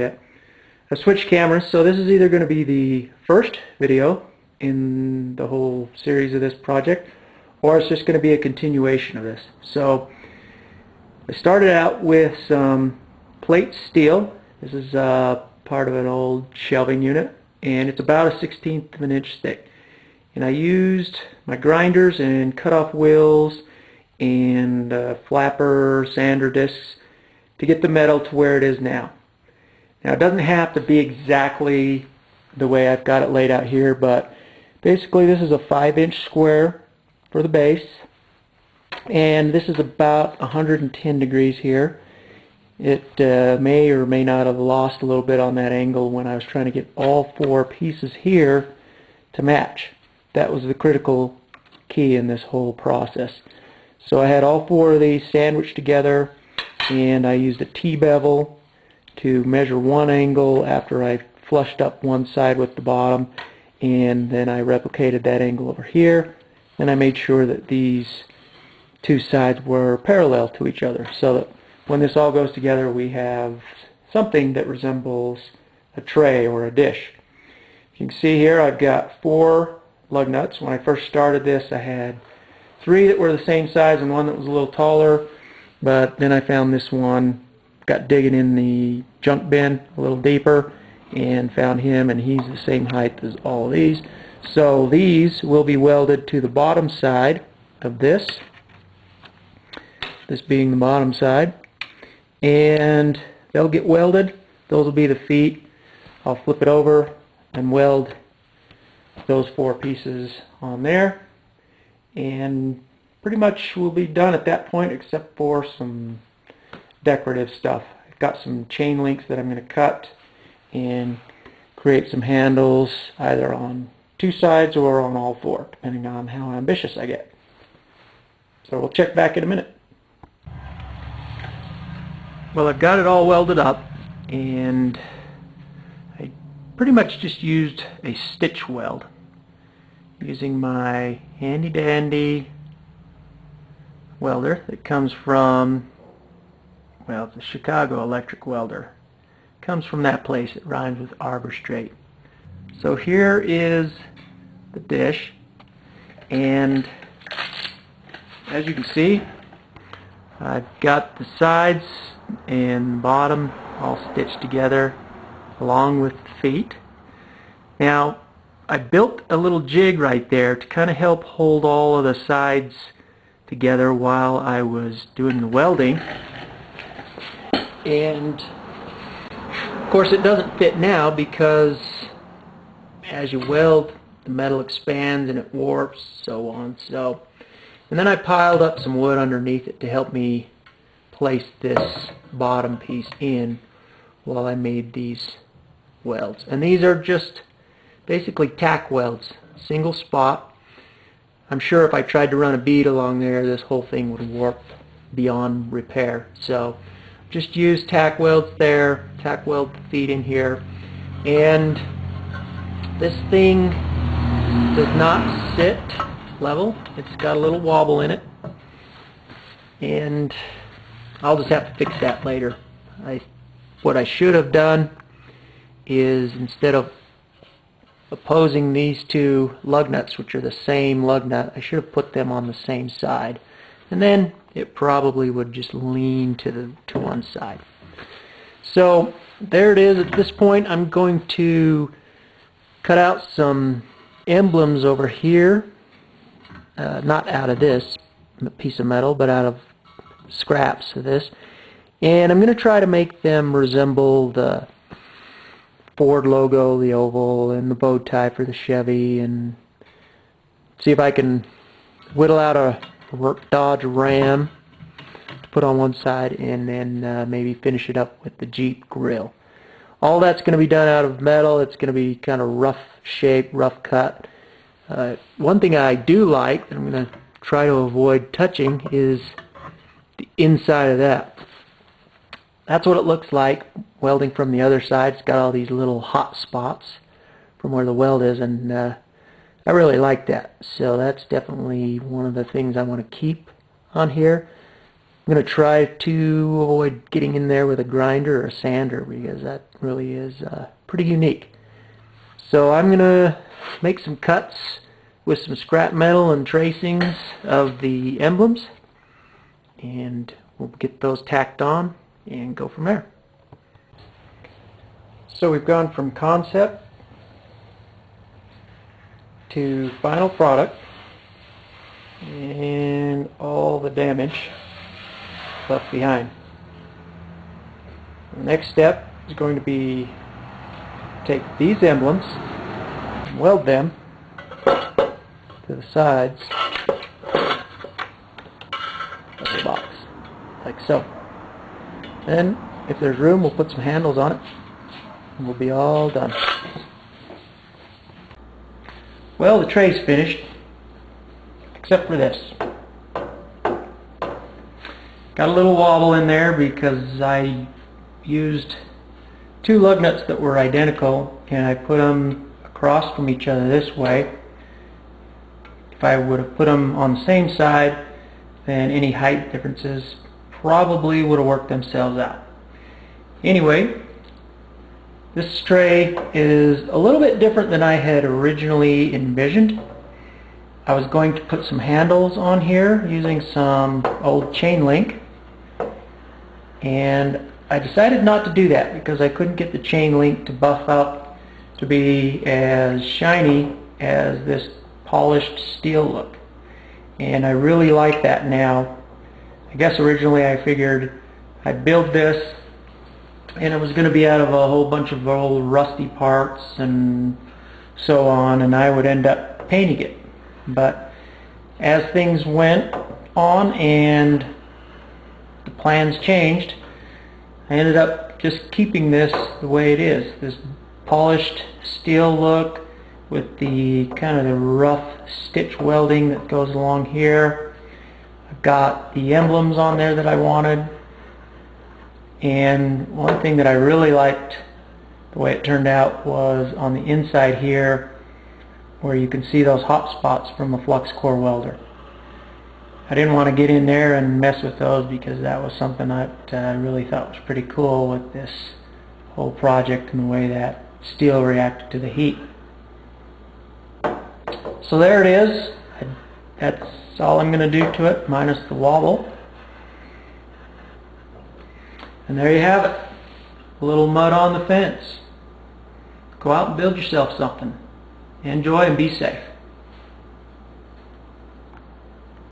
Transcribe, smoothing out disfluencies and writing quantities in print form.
I switched cameras, so this is either going to be the first video in the whole series of this project, or it's just going to be a continuation of this. So I started out with some plate steel. This is part of an old shelving unit, and it's about a 1/16 of an inch thick. And I used my grinders and cut-off wheels and flapper sander discs to get the metal to where it is now. Now, it doesn't have to be exactly the way I've got it laid out here, but basically this is a 5-inch square for the base, and this is about 110 degrees here. It may or may not have lost a little bit on that angle when I was trying to get all 4 pieces here to match. That was the critical key in this whole process. So I had all 4 of these sandwiched together, and I used a T-bevel to measure one angle after I flushed up one side with the bottom, and then I replicated that angle over here, and I made sure that these 2 sides were parallel to each other, so that when this all goes together we have something that resembles a tray or a dish. You can see here I've got 4 lug nuts. When I first started this I had 3 that were the same size and 1 that was a little taller, but then I found this one, got digging in the junk bin a little deeper, and found him, and he's the same height as all of these. So these will be welded to the bottom side of this being the bottom side, and they'll get welded. Those will be the feet. I'll flip it over and weld those 4 pieces on there, and pretty much we'll be done at that point, except for some decorative stuff. I've got some chain links that I'm going to cut and create some handles either on 2 sides or on all 4, depending on how ambitious I get. So we'll check back in a minute. Well, I've got it all welded up, and I pretty much just used a stitch weld using my handy dandy welder that comes from, well, it's a Chicago electric welder. It comes from that place. It rhymes with Arbor Straight. So here is the dish, and as you can see, I've got the sides and bottom all stitched together along with the feet. Now, I built a little jig right there to kind of help hold all of the sides together while I was doing the welding, and of course it doesn't fit now because as you weld the metal expands and it warps, so on. And then I piled up some wood underneath it to help me place this bottom piece in while I made these welds. And these are just basically tack welds, single spot. I'm sure if I tried to run a bead along there, this whole thing would warp beyond repair. So just use tack welds there, tack weld the feet in here, and this thing does not sit level. It's got a little wobble in it, and I'll just have to fix that later. What I should have done is, instead of opposing these 2 lug nuts, which are the same lug nut, I should have put them on the same side, and then it probably would just lean to one side. So there it is. At this point I'm going to cut out some emblems over here, not out of this piece of metal, but out of scraps of this, and I'm going to try to make them resemble the Ford logo, the oval, and the bow tie for the Chevy, and see if I can whittle out a Dodge Ram to put on one side, and then maybe finish it up with the Jeep grill. All that's going to be done out of metal. It's going to be kind of rough shape, rough cut. One thing I do like, that I'm going to try to avoid touching, is the inside of that. That's what it looks like welding from the other side. It's got all these little hot spots from where the weld is, and I really like that. So that's definitely one of the things I want to keep on here. I'm going to try to avoid getting in there with a grinder or a sander because that really is pretty unique. So I'm going to make some cuts with some scrap metal and tracings of the emblems, and we'll get those tacked on and go from there. So we've gone from concept to final product, and all the damage left behind. The next step is going to be take these emblems and weld them to the sides of the box, like so. Then, if there's room, we'll put some handles on it, and we'll be all done. Well, the tray's finished, except for this. Got a little wobble in there because I used two lug nuts that were identical, and I put them across from each other this way. If I would have put them on the same side, then any height differences probably would have worked themselves out. Anyway, this tray is a little bit different than I had originally envisioned. I was going to put some handles on here using some old chain link, and I decided not to do that because I couldn't get the chain link to buff up to be as shiny as this polished steel look, and I really like that now. I guess originally I figured I'd build this and it was going to be out of a whole bunch of old rusty parts and so on, and I would end up painting it. But as things went on and the plans changed, I ended up just keeping this the way it is, this polished steel look with the kind of the rough stitch welding that goes along here. I've got the emblems on there that I wanted, and one thing that I really liked the way it turned out was on the inside here where you can see those hot spots from the flux core welder. I didn't want to get in there and mess with those because that was something that I really thought was pretty cool with this whole project and the way that steel reacted to the heat. So there it is. That's all I'm going to do to it, minus the wobble. And there you have it. A little mud on the fence. Go out and build yourself something. Enjoy and be safe.